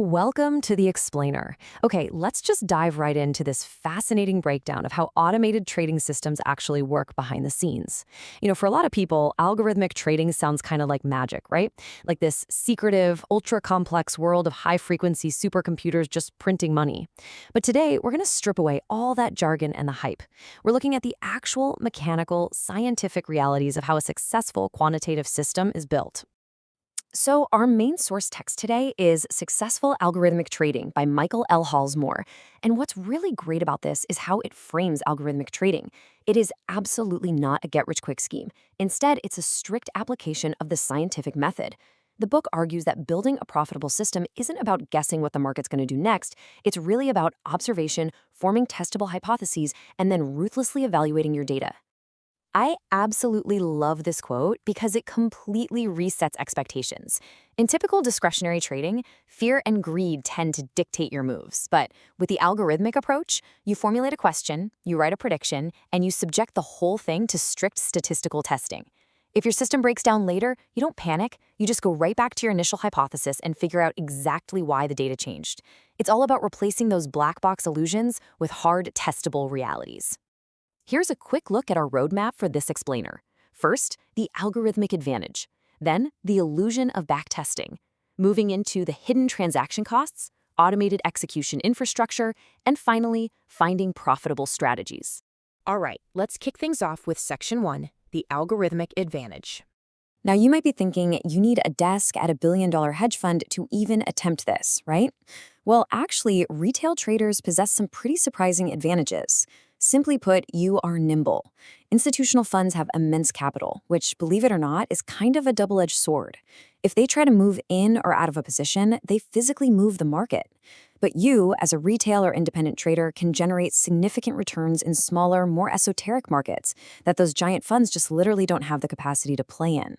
Welcome to the Explainer. Okay, let's just dive right into this fascinating breakdown of how automated trading systems actually work behind the scenes. For a lot of people, algorithmic trading sounds kind of like magic, right? Like this secretive, ultra-complex world of high-frequency supercomputers just printing money. But today, we're going to strip away all that jargon and the hype. We're looking at the actual mechanical, scientific realities of how a successful quantitative system is built. So our main source text today is Successful Algorithmic Trading by Michael L. Halsmore. And what's really great about this is how it frames algorithmic trading. It is absolutely not a get-rich-quick scheme. Instead, it's a strict application of the scientific method. The book argues that building a profitable system isn't about guessing what the market's going to do next. It's really about observation, forming testable hypotheses, and then ruthlessly evaluating your data. I absolutely love this quote because it completely resets expectations. In typical discretionary trading, fear and greed tend to dictate your moves. But with the algorithmic approach, you formulate a question, you write a prediction, and you subject the whole thing to strict statistical testing. If your system breaks down later, you don't panic. You just go right back to your initial hypothesis and figure out exactly why the data changed. It's all about replacing those black box illusions with hard, testable realities. Here's a quick look at our roadmap for this explainer. First, the algorithmic advantage. Then, the illusion of backtesting. Moving into the hidden transaction costs, automated execution infrastructure, and finally, finding profitable strategies. All right, let's kick things off with Section 1, the algorithmic advantage. Now, you might be thinking you need a desk at a billion-dollar hedge fund to even attempt this, right? Well, actually, retail traders possess some pretty surprising advantages. Simply put, you are nimble. Institutional funds have immense capital, which, believe it or not, is kind of a double-edged sword. If they try to move in or out of a position, they physically move the market. But you, as a retail or independent trader, can generate significant returns in smaller, more esoteric markets that those giant funds just literally don't have the capacity to play in.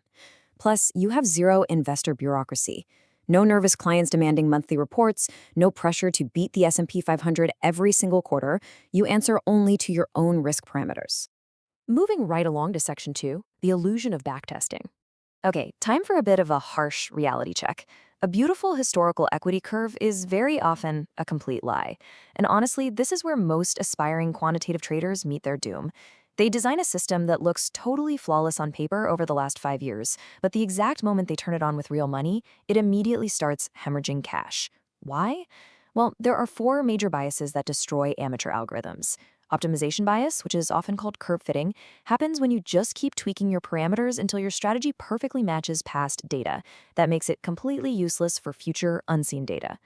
Plus, you have zero investor bureaucracy. No nervous clients demanding monthly reports, no pressure to beat the S&P 500 every single quarter. You answer only to your own risk parameters. Moving right along to Section 2, the illusion of backtesting. Okay, time for a bit of a harsh reality check. A beautiful historical equity curve is very often a complete lie. And honestly, this is where most aspiring quantitative traders meet their doom. They design a system that looks totally flawless on paper over the last 5 years, but the exact moment they turn it on with real money, it immediately starts hemorrhaging cash. Why? Well, there are 4 major biases that destroy amateur algorithms. Optimization bias, which is often called curve fitting, happens when you just keep tweaking your parameters until your strategy perfectly matches past data. That makes it completely useless for future unseen data.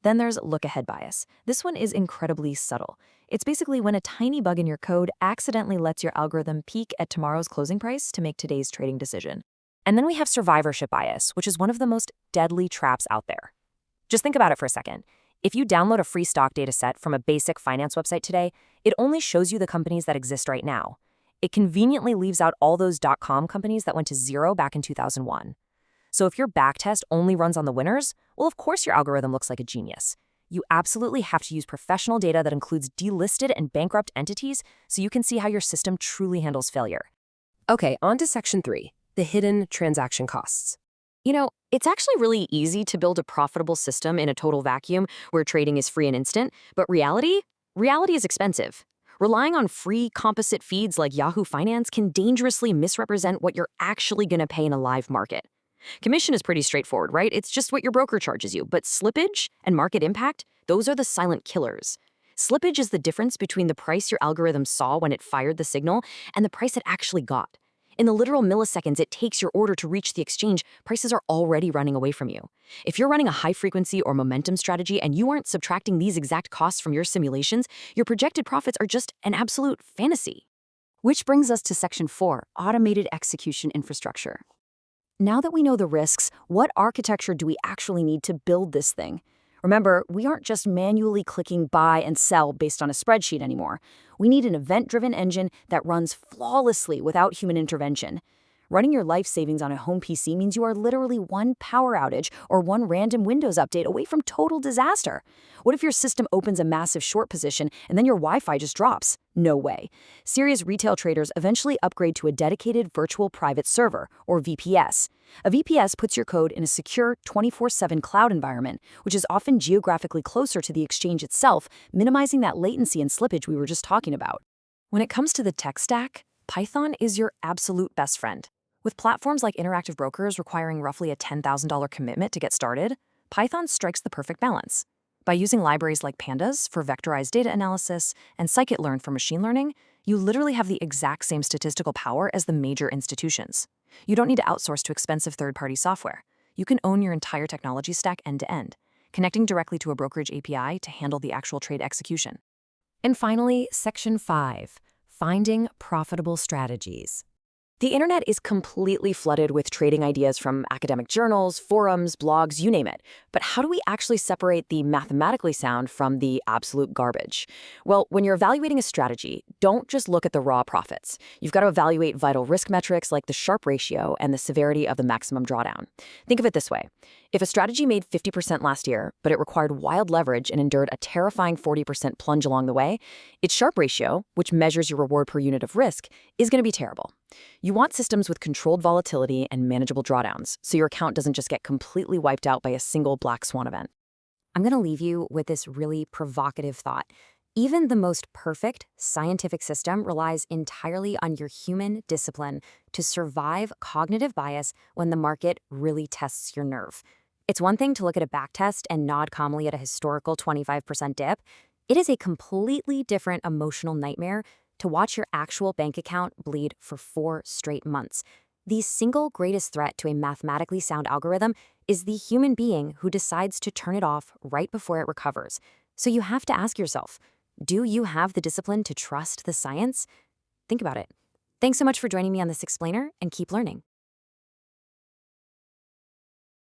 Then there's look-ahead bias. This one is incredibly subtle. It's basically when a tiny bug in your code accidentally lets your algorithm peak at tomorrow's closing price to make today's trading decision. And then we have survivorship bias, which is one of the most deadly traps out there. Just think about it for a second. If you download a free stock data set from a basic finance website today, it only shows you the companies that exist right now. It conveniently leaves out all those .com companies that went to zero back in 2001. So if your backtest only runs on the winners, well, of course your algorithm looks like a genius. You absolutely have to use professional data that includes delisted and bankrupt entities so you can see how your system truly handles failure. Okay, on to Section 3, the hidden transaction costs. It's actually really easy to build a profitable system in a total vacuum where trading is free and instant, but reality is expensive. Relying on free composite feeds like Yahoo Finance can dangerously misrepresent what you're actually going to pay in a live market. Commission is pretty straightforward, right? It's just what your broker charges you. But slippage and market impact, those are the silent killers. Slippage is the difference between the price your algorithm saw when it fired the signal and the price it actually got. In the literal milliseconds it takes your order to reach the exchange, prices are already running away from you. If you're running a high-frequency or momentum strategy and you aren't subtracting these exact costs from your simulations, your projected profits are just an absolute fantasy. Which brings us to Section 4, automated execution infrastructure. Now that we know the risks, what architecture do we actually need to build this thing? Remember, we aren't just manually clicking buy and sell based on a spreadsheet anymore. We need an event-driven engine that runs flawlessly without human intervention. Running your life savings on a home PC means you are literally one power outage or one random Windows update away from total disaster. What if your system opens a massive short position and then your Wi-Fi just drops? No way. Serious retail traders eventually upgrade to a dedicated virtual private server, or VPS. A VPS puts your code in a secure 24/7 cloud environment, which is often geographically closer to the exchange itself, minimizing that latency and slippage we were just talking about. When it comes to the tech stack, Python is your absolute best friend. With platforms like Interactive Brokers requiring roughly a $10,000 commitment to get started, Python strikes the perfect balance. By using libraries like Pandas for vectorized data analysis and scikit-learn for machine learning, you literally have the exact same statistical power as the major institutions. You don't need to outsource to expensive third-party software. You can own your entire technology stack end-to-end, connecting directly to a brokerage API to handle the actual trade execution. And finally, Section 5, Finding Profitable Strategies. The internet is completely flooded with trading ideas from academic journals, forums, blogs, you name it. But how do we actually separate the mathematically sound from the absolute garbage? Well, when you're evaluating a strategy, don't just look at the raw profits. You've got to evaluate vital risk metrics like the Sharpe ratio and the severity of the maximum drawdown. Think of it this way. If a strategy made 50% last year, but it required wild leverage and endured a terrifying 40% plunge along the way, its Sharpe ratio, which measures your reward per unit of risk, is going to be terrible. You want systems with controlled volatility and manageable drawdowns, so your account doesn't just get completely wiped out by a single black swan event. I'm going to leave you with this really provocative thought. Even the most perfect scientific system relies entirely on your human discipline to survive cognitive bias when the market really tests your nerve. It's one thing to look at a backtest and nod calmly at a historical 25% dip. It is a completely different emotional nightmare to watch your actual bank account bleed for 4 straight months. The single greatest threat to a mathematically sound algorithm is the human being who decides to turn it off right before it recovers. So you have to ask yourself, do you have the discipline to trust the science? Think about it. Thanks so much for joining me on this explainer, and keep learning.